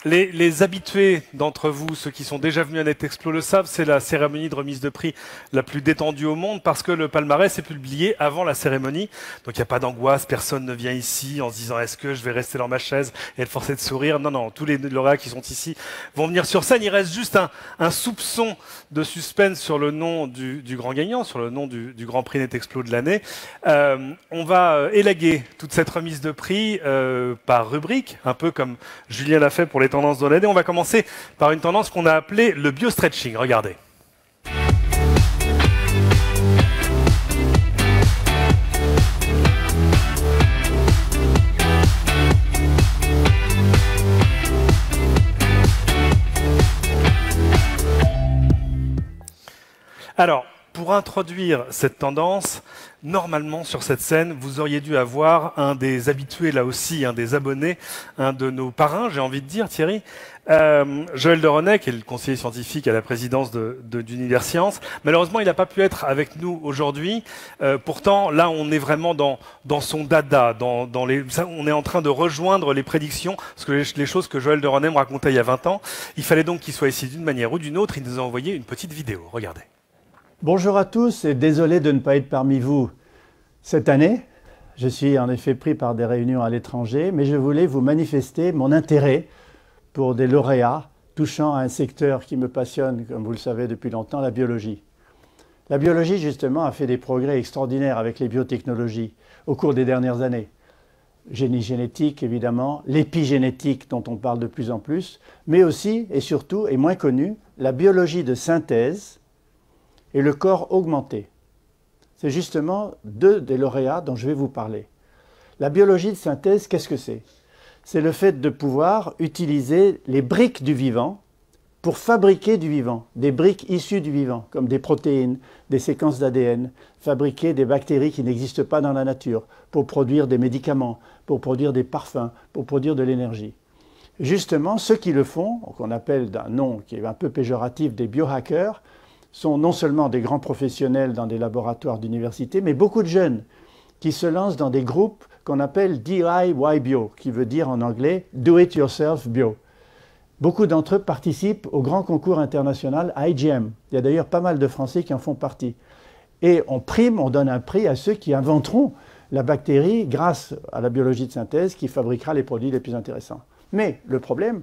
Les habitués d'entre vous, ceux qui sont déjà venus à NetExplo le savent, c'est la cérémonie de remise de prix la plus détendue au monde parce que le palmarès est publié avant la cérémonie. Donc il n'y a pas d'angoisse, personne ne vient ici en se disant est-ce que je vais rester dans ma chaise et être forcé de sourire. Non, non, tous les lauréats qui sont ici vont venir sur scène. Il reste juste un soupçon de suspense sur le nom du grand gagnant, sur le nom du Grand Prix NetExplo de l'année. On va élaguer toute cette remise de prix par rubrique, un peu comme Julien l'a fait pour les tendances de l'année. On va commencer par une tendance qu'on a appelée le bio-stretching. Regardez. Alors, pour introduire cette tendance, normalement sur cette scène, vous auriez dû avoir un des habitués, là aussi, un des abonnés, un de nos parrains, j'ai envie de dire, Thierry, Joël de René, qui est le conseiller scientifique à la présidence d'Universcience. Malheureusement, il n'a pas pu être avec nous aujourd'hui. Pourtant, là, on est vraiment dans son dada, on est en train de rejoindre les prédictions, parce que les choses que Joël de René me racontait il y a 20 ans. Il fallait donc qu'il soit ici d'une manière ou d'une autre. Il nous a envoyé une petite vidéo. Regardez. Bonjour à tous et désolé de ne pas être parmi vous cette année. Je suis en effet pris par des réunions à l'étranger, mais je voulais vous manifester mon intérêt pour des lauréats touchant à un secteur qui me passionne, comme vous le savez depuis longtemps, la biologie. La biologie, justement, a fait des progrès extraordinaires avec les biotechnologies au cours des dernières années. Génie génétique, évidemment, l'épigénétique dont on parle de plus en plus, mais aussi et surtout, et moins connu, la biologie de synthèse et le corps augmenté. C'est justement deux des lauréats dont je vais vous parler. La biologie de synthèse, qu'est-ce que c'est? C'est le fait de pouvoir utiliser les briques du vivant pour fabriquer du vivant, des briques issues du vivant, comme des protéines, des séquences d'ADN, fabriquer des bactéries qui n'existent pas dans la nature, pour produire des médicaments, pour produire des parfums, pour produire de l'énergie. Justement, ceux qui le font, qu'on appelle d'un nom qui est un peu péjoratif des biohackers, sont non seulement des grands professionnels dans des laboratoires d'université, mais beaucoup de jeunes qui se lancent dans des groupes qu'on appelle DIY Bio, qui veut dire en anglais Do It Yourself Bio. Beaucoup d'entre eux participent au grand concours international IGM. Il y a d'ailleurs pas mal de Français qui en font partie. Et on donne un prix à ceux qui inventeront la bactérie grâce à la biologie de synthèse qui fabriquera les produits les plus intéressants. Mais le problème,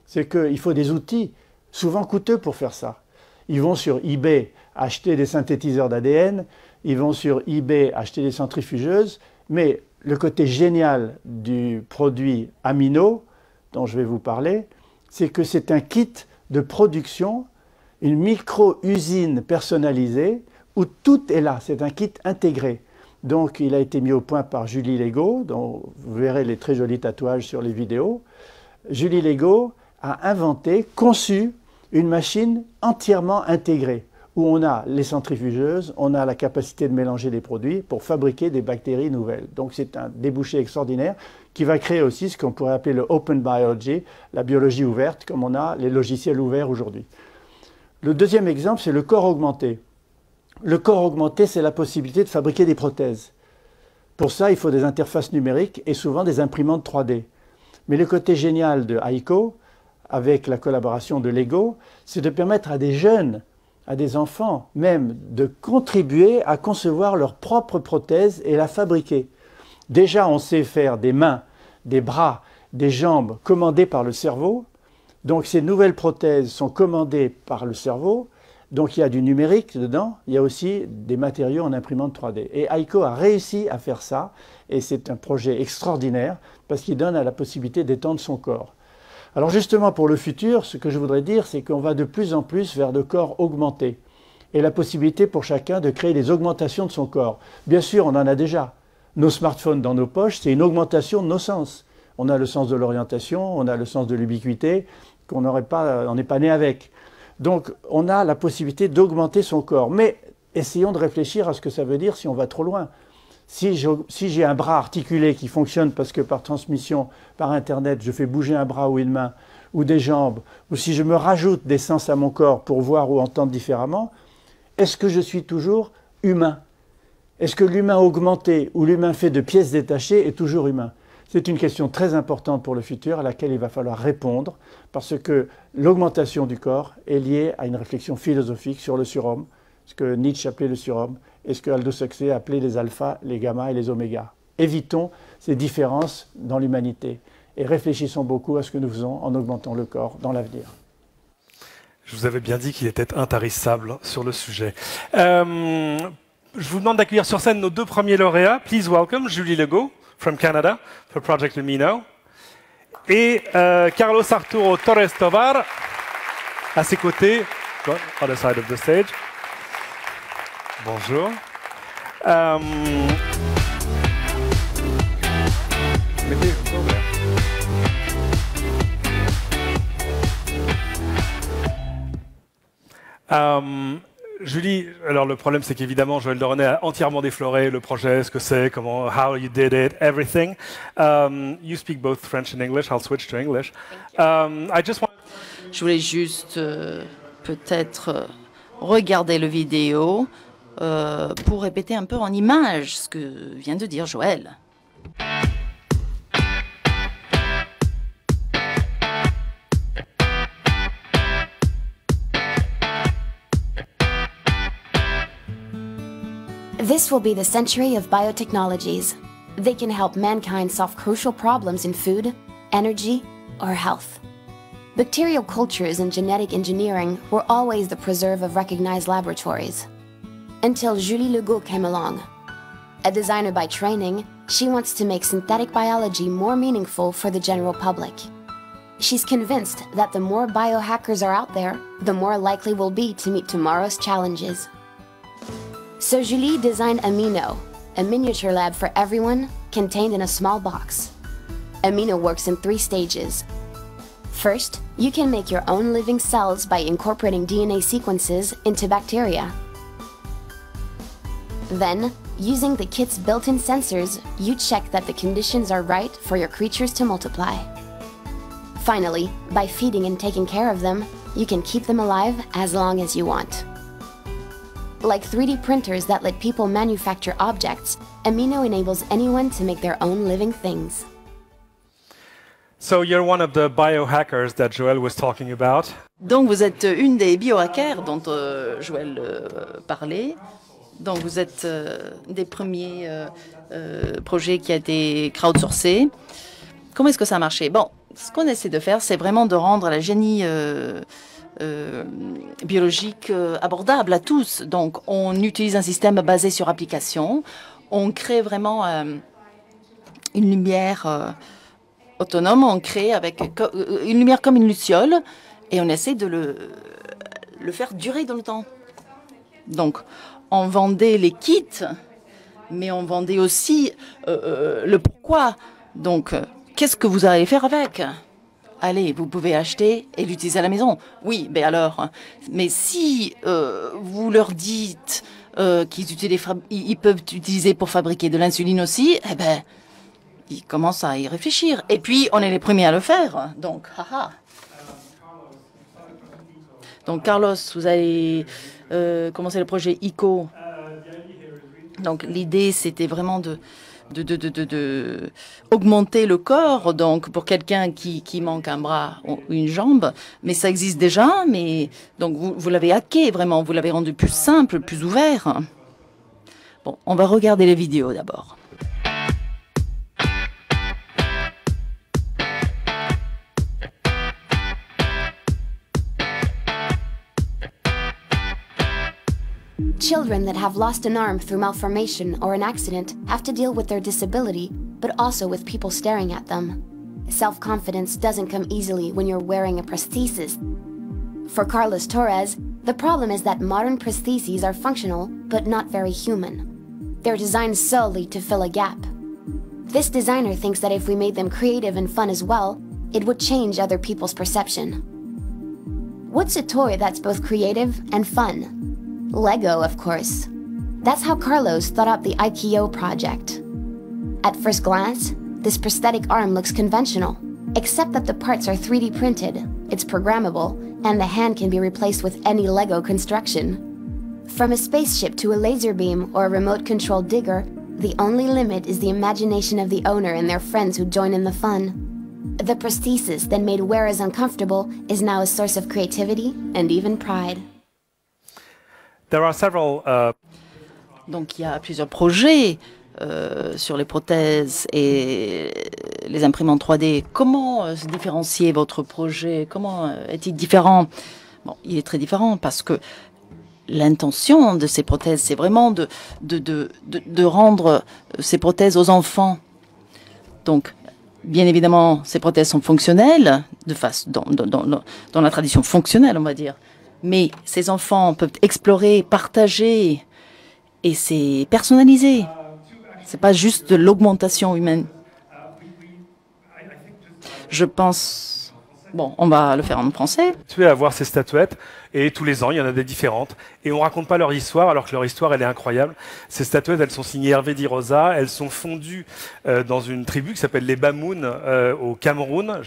c'est qu'il faut des outils souvent coûteux pour faire ça. Ils vont sur eBay acheter des synthétiseurs d'ADN, ils vont sur eBay acheter des centrifugeuses, mais le côté génial du produit amino, dont je vais vous parler, c'est que c'est un kit de production, une micro-usine personnalisée, où tout est là, c'est un kit intégré. Donc il a été mis au point par Julie Lego, dont vous verrez les très jolis tatouages sur les vidéos. Julie Lego a inventé, conçu, une machine entièrement intégrée, où on a les centrifugeuses, on a la capacité de mélanger des produits pour fabriquer des bactéries nouvelles. Donc c'est un débouché extraordinaire qui va créer aussi ce qu'on pourrait appeler le Open Biology, la biologie ouverte, comme on a les logiciels ouverts aujourd'hui. Le deuxième exemple, c'est le corps augmenté. Le corps augmenté, c'est la possibilité de fabriquer des prothèses. Pour ça, il faut des interfaces numériques et souvent des imprimantes 3D. Mais le côté génial de Aiko, avec la collaboration de Lego, c'est de permettre à des jeunes, à des enfants même, de contribuer à concevoir leur propre prothèse et la fabriquer. Déjà, on sait faire des mains, des bras, des jambes commandées par le cerveau. Donc ces nouvelles prothèses sont commandées par le cerveau. Donc il y a du numérique dedans, il y a aussi des matériaux en imprimante 3D. Et Aiko a réussi à faire ça, et c'est un projet extraordinaire, parce qu'il donne la possibilité d'étendre son corps. Alors justement, pour le futur, ce que je voudrais dire, c'est qu'on va de plus en plus vers le corps augmenté et la possibilité pour chacun de créer des augmentations de son corps. Bien sûr, on en a déjà. Nos smartphones dans nos poches, c'est une augmentation de nos sens. On a le sens de l'orientation, on a le sens de l'ubiquité, on n'est pas né avec. Donc, on a la possibilité d'augmenter son corps. Mais essayons de réfléchir à ce que ça veut dire si on va trop loin. Si j'ai un bras articulé qui fonctionne parce que par transmission, par Internet, je fais bouger un bras ou une main, ou des jambes, ou si je me rajoute des sens à mon corps pour voir ou entendre différemment, est-ce que je suis toujours humain? Est-ce que l'humain augmenté ou l'humain fait de pièces détachées est toujours humain? C'est une question très importante pour le futur à laquelle il va falloir répondre parce que l'augmentation du corps est liée à une réflexion philosophique sur le surhomme, ce que Nietzsche appelait le surhomme et ce que Aldous Huxley appelait les alphas, les gammas et les omégas. Évitons ces différences dans l'humanité et réfléchissons beaucoup à ce que nous faisons en augmentant le corps dans l'avenir. Je vous avais bien dit qu'il était intarissable sur le sujet. Je vous demande d'accueillir sur scène nos deux premiers lauréats. Please welcome Julie Legault from Canada for Project Lumino et Carlos Arturo Torres Tovar à ses côtés, on the side of the stage. Bonjour. Mettez-vous là. Julie, alors le problème c'est qu'évidemment Joël de René a entièrement défloré le projet, ce que c'est, comment, how you did it, everything. You speak both French and English. I'll switch to English. Je voulais juste peut-être regarder le vidéo pour répéter un peu en images ce que vient de dire Joël. This will be the century of biotechnologies. They can help mankind solve crucial problems in food, energy, or health. Bacterial cultures and genetic engineering were always the preserve of recognized laboratories. Until Julie Legault came along. A designer by training, she wants to make synthetic biology more meaningful for the general public. She's convinced that the more biohackers are out there, the more likely we'll be to meet tomorrow's challenges. So Julie designed Amino, a miniature lab for everyone, contained in a small box. Amino works in 3 stages. First, you can make your own living cells by incorporating DNA sequences into bacteria. Then, using the kit's built-in sensors, you check that the conditions are right for your creatures to multiply. Finally, by feeding and taking care of them, you can keep them alive as long as you want. Like 3D printers that let people manufacture objects, Amino enables anyone to make their own living things. So you're one of the biohackers that Joël was talking about. Donc vous êtes une des biohackers dont Joël parlait. Donc vous êtes des premiers projets qui a été crowdsourcé. Comment est-ce que ça a marché? Bon, ce qu'on essaie de faire, c'est vraiment de rendre la génie biologique abordable à tous. Donc, on utilise un système basé sur application. On crée vraiment une lumière autonome. On crée avec une lumière comme une luciole et on essaie de le faire durer dans le temps. Donc, on vendait les kits, mais on vendait aussi le pourquoi. Donc, qu'est-ce que vous allez faire avec? Allez, vous pouvez acheter et l'utiliser à la maison. Oui, mais alors, mais si vous leur dites qu'ils peuvent utiliser pour fabriquer de l'insuline aussi, eh ben, ils commencent à y réfléchir. Et puis, on est les premiers à le faire. Donc, haha. Donc, Carlos, vous allez commencer le projet ICO. Donc, l'idée, c'était vraiment de augmenter le corps, donc pour quelqu'un qui manque un bras ou une jambe, mais ça existe déjà, mais donc vous l'avez hacké vraiment, vous l'avez rendu plus simple, plus ouvert. Bon, on va regarder les vidéos d'abord. Children that have lost an arm through malformation or an accident have to deal with their disability, but also with people staring at them. Self-confidence doesn't come easily when you're wearing a prosthesis. For Carlos Torres, the problem is that modern prostheses are functional, but not very human. They're designed solely to fill a gap. This designer thinks that if we made them creative and fun as well, it would change other people's perception. What's a toy that's both creative and fun? Lego, of course. That's how Carlos thought up the IKEO project. At first glance, this prosthetic arm looks conventional, except that the parts are 3D printed, it's programmable, and the hand can be replaced with any Lego construction. From a spaceship to a laser beam or a remote-controlled digger, The only limit is the imagination of the owner and their friends who join in the fun. The prosthesis that made wearers uncomfortable is now a source of creativity and even pride. There are several Donc il y a plusieurs projets sur les prothèses et les imprimantes 3D. Comment se différencier votre projet? Comment est-il différent? Bon, il est très différent parce que l'intention de ces prothèses, c'est vraiment de rendre ces prothèses aux enfants. Donc, bien évidemment, ces prothèses sont fonctionnelles, dans la tradition fonctionnelle, on va dire. Mais ces enfants peuvent explorer, partager, et c'est personnalisé. C'est pas juste de l'augmentation humaine. Je pense... Bon, on va le faire en français. Tu es à voir ces statuettes, et tous les ans, il y en a des différentes. Et on ne raconte pas leur histoire, alors que leur histoire, elle est incroyable. Ces statuettes, elles sont signées Hervé Di Rosa. Elles sont fondues dans une tribu qui s'appelle les Bamoun au Cameroun.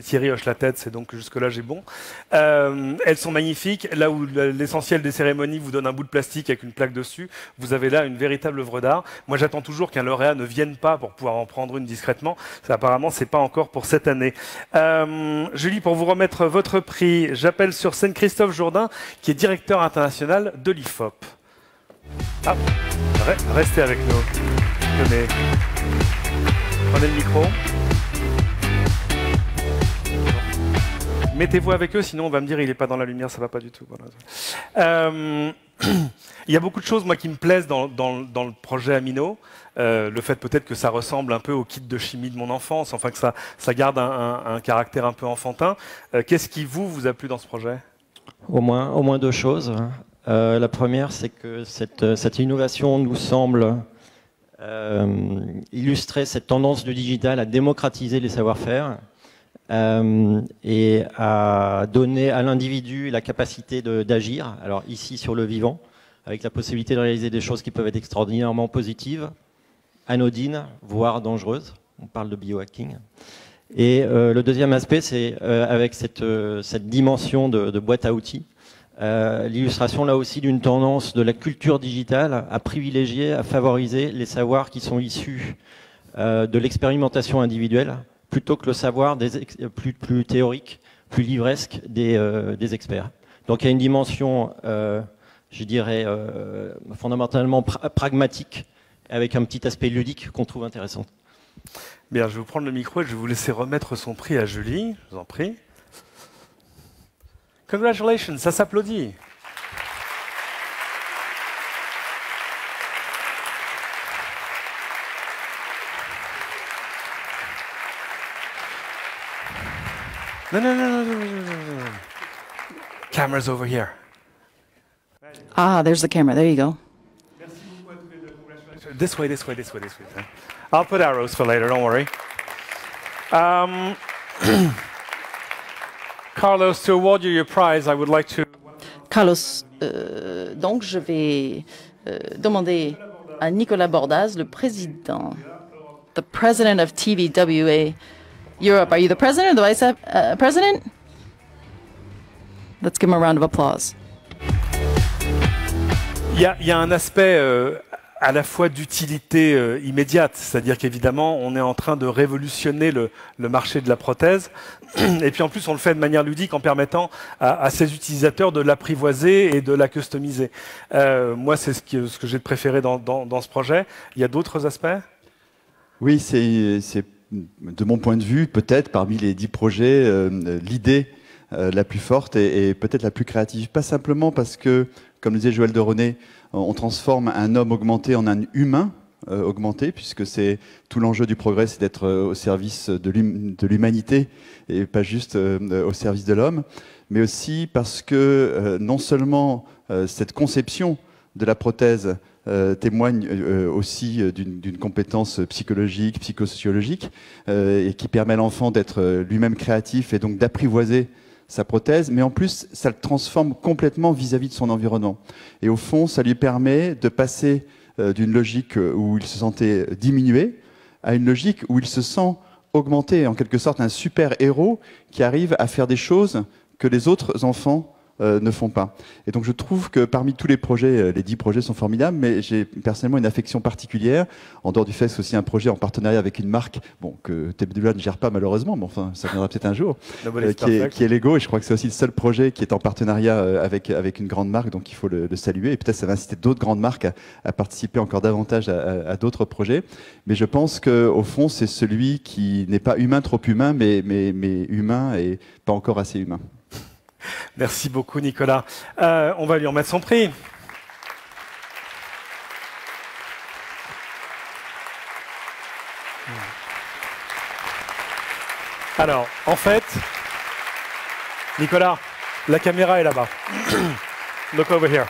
Thierry hoche la tête, c'est donc jusque-là, j'ai bon. Elles sont magnifiques. Là où l'essentiel des cérémonies vous donne un bout de plastique avec une plaque dessus, vous avez là une véritable œuvre d'art. Moi, j'attends toujours qu'un lauréat ne vienne pas pour pouvoir en prendre une discrètement. Ça, apparemment, c'est pas encore pour cette année. Julie, pour vous remettre votre prix, j'appelle sur scène Christophe Jourdain, qui est directeur international de l'IFOP. Ah, restez avec nous. Tenez. Prenez le micro. Mettez-vous avec eux, sinon on va me dire il n'est pas dans la lumière, ça va pas du tout. Voilà. Il y a beaucoup de choses moi qui me plaisent dans le projet Amino. Le fait peut-être que ça ressemble un peu au kit de chimie de mon enfance, enfin que ça garde un caractère un peu enfantin. Qu'est-ce qui vous a plu dans ce projet? Au moins deux choses. La première, c'est que cette innovation nous semble illustrer cette tendance du digital à démocratiser les savoir-faire et à donner à l'individu la capacité d'agir. Alors ici sur le vivant, avec la possibilité de réaliser des choses qui peuvent être extraordinairement positives, anodines, voire dangereuses. On parle de biohacking. Et le deuxième aspect, c'est avec cette dimension de boîte à outils, l'illustration là aussi d'une tendance de la culture digitale à privilégier, à favoriser les savoirs qui sont issus de l'expérimentation individuelle, plutôt que le savoir plus théorique, plus livresque des experts. Donc il y a une dimension, je dirais, fondamentalement pragmatique, avec un petit aspect ludique qu'on trouve intéressant. Bien, je vais vous prendre le micro et je vais vous laisser remettre son prix à Julie. Je vous en prie. Congratulations, ça s'applaudit. No. Camera's over here. Ah, there's the camera. There you go. This way. I'll put arrows for later, don't worry. Carlos, to award you your prize, I would like to... Carlos, donc je vais demander à Nicolas Bordaz, le président, the president of TVWA Europe. Are you the president or the vice president? Let's give him a round of applause. Il y a un aspect à la fois d'utilité immédiate, c'est-à-dire qu'évidemment, on est en train de révolutionner le marché de la prothèse, et puis en plus, on le fait de manière ludique en permettant à ses utilisateurs de l'apprivoiser et de la customiser. Moi, c'est ce que j'ai de préféré dans ce projet. Il y a d'autres aspects? Oui, c'est de mon point de vue, peut-être parmi les 10 projets, l'idée la plus forte et peut-être la plus créative. Pas simplement parce que, comme le disait Joël de René, on transforme un homme augmenté en un humain augmenté, puisque c'est tout l'enjeu du progrès, c'est d'être au service de l'humanité et pas juste au service de l'homme, mais aussi parce que non seulement cette conception de la prothèse témoigne aussi d'une compétence psychologique, psychosociologique, et qui permet à l'enfant d'être lui-même créatif et donc d'apprivoiser sa prothèse, mais en plus, ça le transforme complètement vis-à-vis de son environnement. Et au fond, ça lui permet de passer d'une logique où il se sentait diminué à une logique où il se sent augmenté, en quelque sorte un super-héros qui arrive à faire des choses que les autres enfants ne font pas. Et donc je trouve que parmi tous les projets, les 10 projets sont formidables, mais j'ai personnellement une affection particulière, en dehors du fait que c'est aussi un projet en partenariat avec une marque, bon, que Tebdula ne gère pas malheureusement, mais enfin ça viendra peut-être un jour, qui est Lego, et je crois que c'est aussi le seul projet qui est en partenariat avec une grande marque, donc il faut le saluer, et peut-être ça va inciter d'autres grandes marques à participer encore davantage à d'autres projets. Mais je pense qu'au fond, c'est celui qui n'est pas humain, trop humain, mais humain et pas encore assez humain. Merci beaucoup, Nicolas. On va lui remettre son prix. Alors, en fait, Nicolas, la caméra est là-bas. Look over here.